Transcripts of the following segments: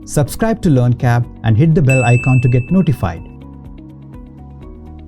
Subscribe to LearnCap and hit the bell icon to get notified.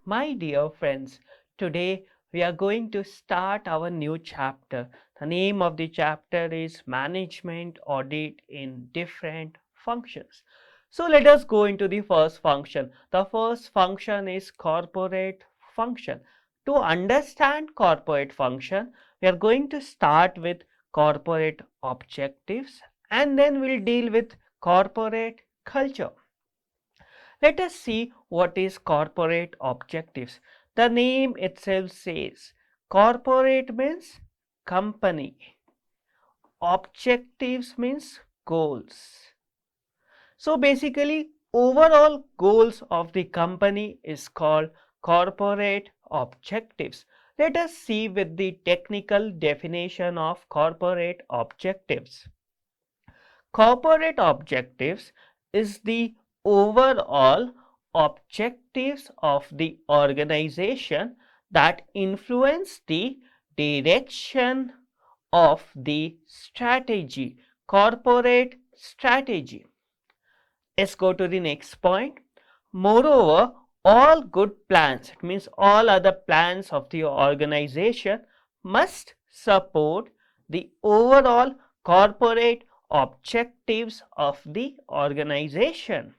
My dear friends, today we are going to start our new chapter. The name of the chapter is Management Audit in Different Functions. So let us go into the first function. The first function is corporate function. To understand corporate function, we are going to start with corporate objectives and then we'll deal with corporate culture. Let us see what is corporate objectives. The name itself says corporate means company. Objectives means goals. So basically overall goals of the company is called corporate objectives. Let us see with the technical definition of corporate objectives. Corporate objectives is the overall objectives of the organization that influence the direction of the strategy, corporate strategy. Let's go to the next point. Moreover, all good plans, it means all other plans of the organization must support the overall corporate objectives of the organization.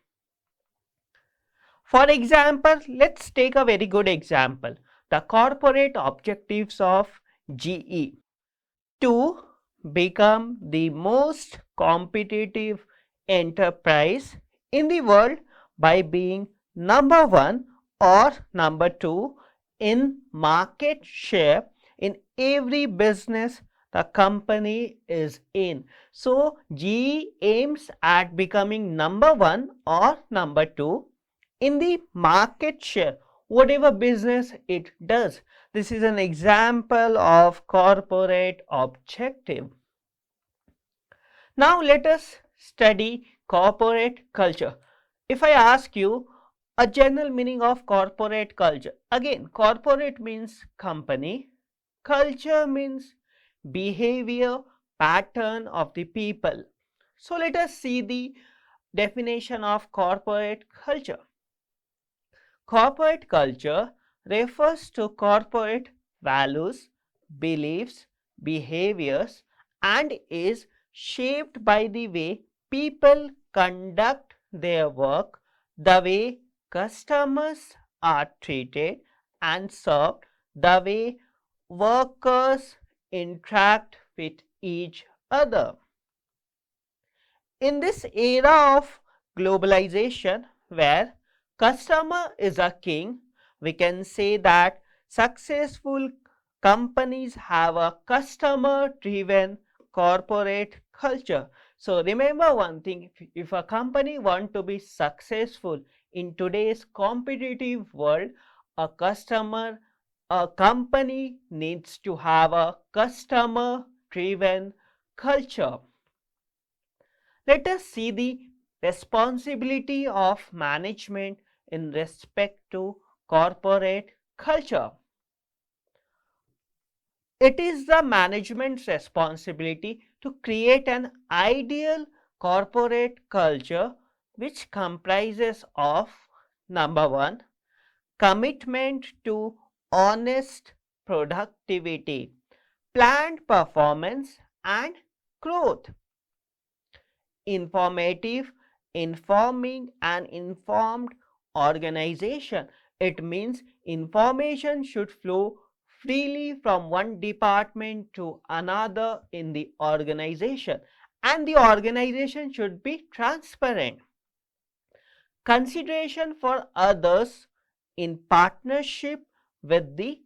For example, let's take a very good example. The corporate objectives of GE to become the most competitive enterprise in the world by being number one or number two in market share in every business the company is in. So GE aims at becoming number one or number two in the market share, whatever business it does. This is an example of corporate objective. Now let us study corporate culture. If I ask you a general meaning of corporate culture, again corporate means company, culture means behavior pattern of the people. So let us see the definition of corporate culture. Corporate culture refers to corporate values, beliefs, behaviors, and is shaped by the way people conduct their work, the way customers are treated and served, the way workers interact with each other. In this era of globalization where customer is a king, we can say that successful companies have a customer driven corporate culture. So remember one thing, if a company want to be successful in today's competitive world, a company needs to have a customer driven culture. Let us see the responsibility of management in respect to corporate culture. It is the management's responsibility to create an ideal corporate culture which comprises of number one, commitment to honest productivity, planned performance and growth. Informative, informing and informed organization. It means information should flow freely from one department to another in the organization and the organization should be transparent. Consideration for others in partnership with the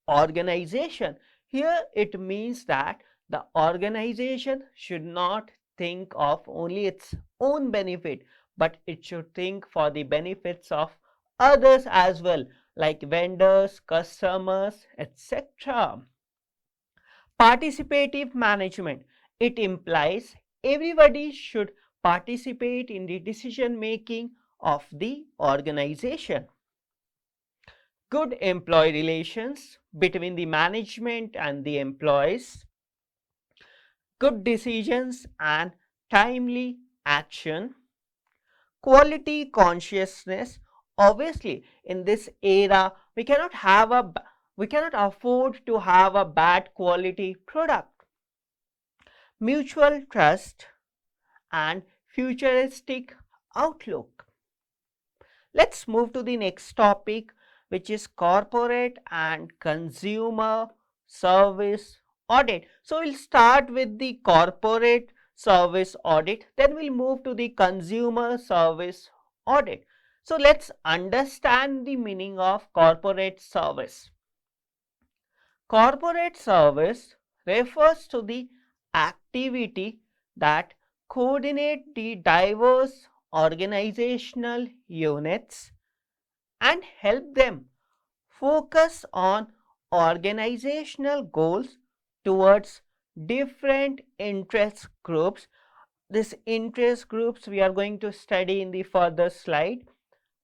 organization. Here it means that the organization should not think of only its own benefit, but it should think for the benefits of others as well, like vendors, customers, etc. Participative management. It implies everybody should participate in the decision making of the organization. Good employee relations between the management and the employees, good decisions and timely action, quality consciousness. Obviously, in this era, we cannot afford to have a bad quality product. Mutual trust and futuristic outlook. Let's move to the next topic, which is corporate and consumer service audit. So we'll start with the corporate service audit, then we'll move to the consumer service audit. So let's understand the meaning of corporate service. Corporate service refers to the activity that coordinate the diverse organizational units and help them focus on organizational goals towards different interest groups. These interest groups we are going to study in the further slide,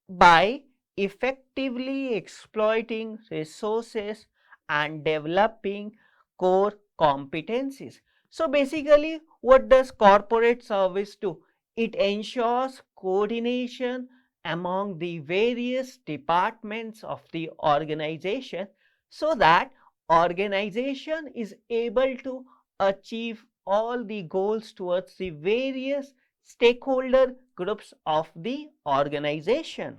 by effectively exploiting resources and developing core competencies. So basically, what does corporate service do? It ensures coordination among the various departments of the organization so that organization is able to achieve all the goals towards the various stakeholder groups of the organization.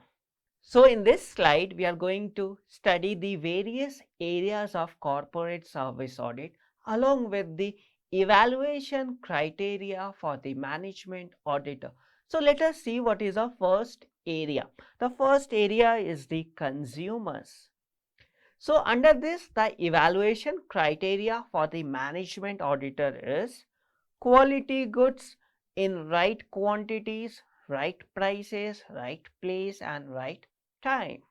So in this slide, we are going to study the various areas of corporate service audit along with the evaluation criteria for the management auditor. So let us see what is the first area. The first area is the consumers. So under this, the evaluation criteria for the management auditor is quality goods in right quantities, right prices, right place and right time.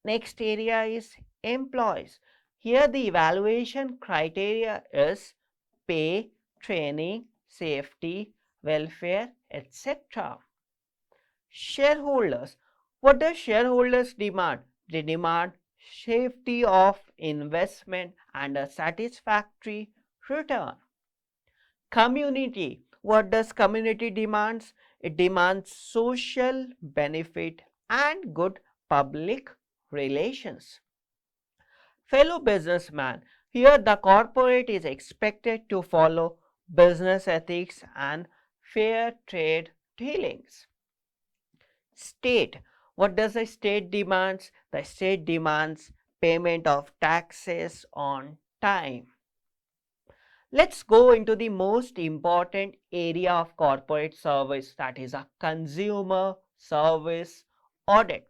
Next area is employees. Here the evaluation criteria is pay, training, safety, welfare, etc. Shareholders. What does shareholders demand? They demand safety of investment and a satisfactory return. Community. What does community demands? It demands social benefit and good public relations. Fellow businessman. Here the corporate is expected to follow business ethics and fair trade dealings. State. What does the state demands? The state demands payment of taxes on time. Let's go into the most important area of corporate service, that is a consumer service audit.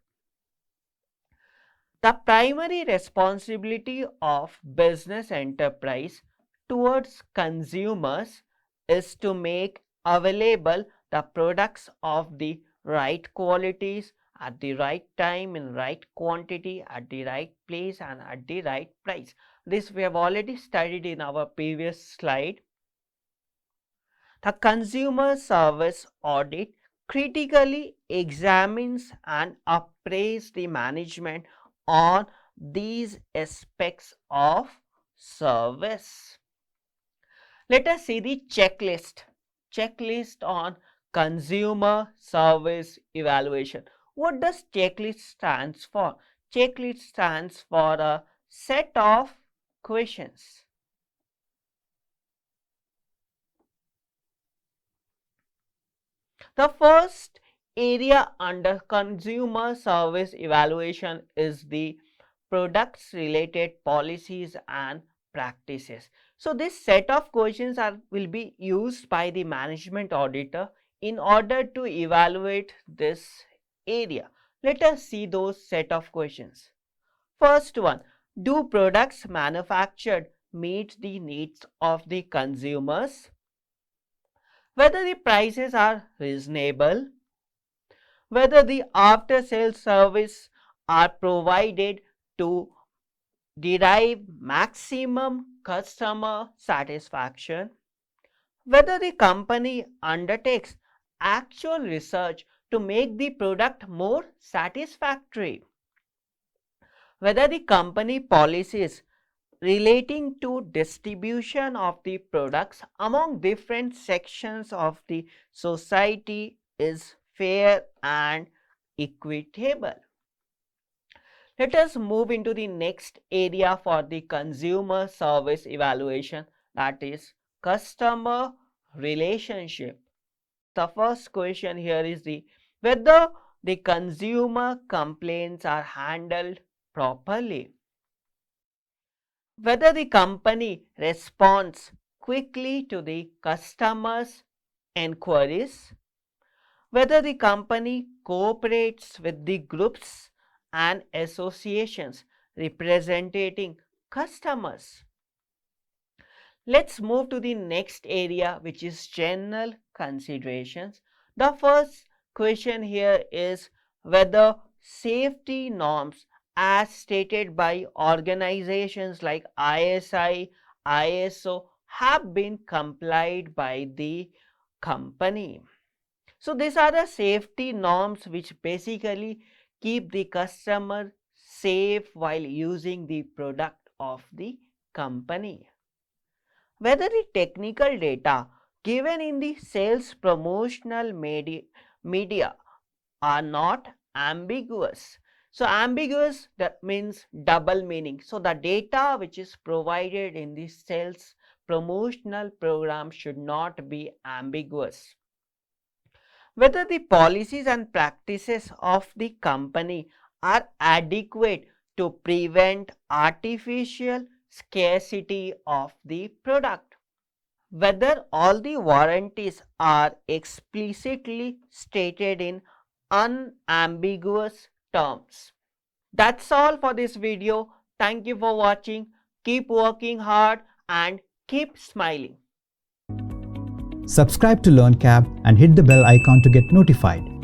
The primary responsibility of business enterprise towards consumers is to make available the products of the right qualities at the right time in right quantity at the right place and at the right price. This we have already studied in our previous slide. The consumer service audit critically examines and appraises the management on these aspects of service. Let us see the checklist on consumer service evaluation. What does checklist stands for? Checklist stands for a set of questions. The first area under consumer service evaluation is the products related policies and practices. So this set of questions will be used by the management auditor in order to evaluate this area. Let us see those set of questions. First one, do products manufactured meet the needs of the consumers? Whether the prices are reasonable, whether the after sales service are provided to derive maximum customer satisfaction, whether the company undertakes actual research to make the product more satisfactory, whether the company policies relating to distribution of the products among different sections of the society is fair and equitable. Let us move into the next area for the consumer service evaluation, that is customer relationship. The first question here is whether the consumer complaints are handled properly, whether the company responds quickly to the customers' enquiries, whether the company cooperates with the groups and associations representing customers. Let's move to the next area, which is general considerations. The first question here is whether safety norms as stated by organizations like ISI, ISO have been complied by the company. So these are the safety norms which basically keep the customer safe while using the product of the company. Whether the technical data given in the sales promotional media are not ambiguous. So ambiguous, that means double meaning. So the data which is provided in the sales promotional program should not be ambiguous. Whether the policies and practices of the company are adequate to prevent artificial scarcity of the product. Whether all the warranties are explicitly stated in unambiguous terms. That's all for this video. Thank you for watching. Keep working hard and keep smiling. Subscribe to LearnCap and hit the bell icon to get notified.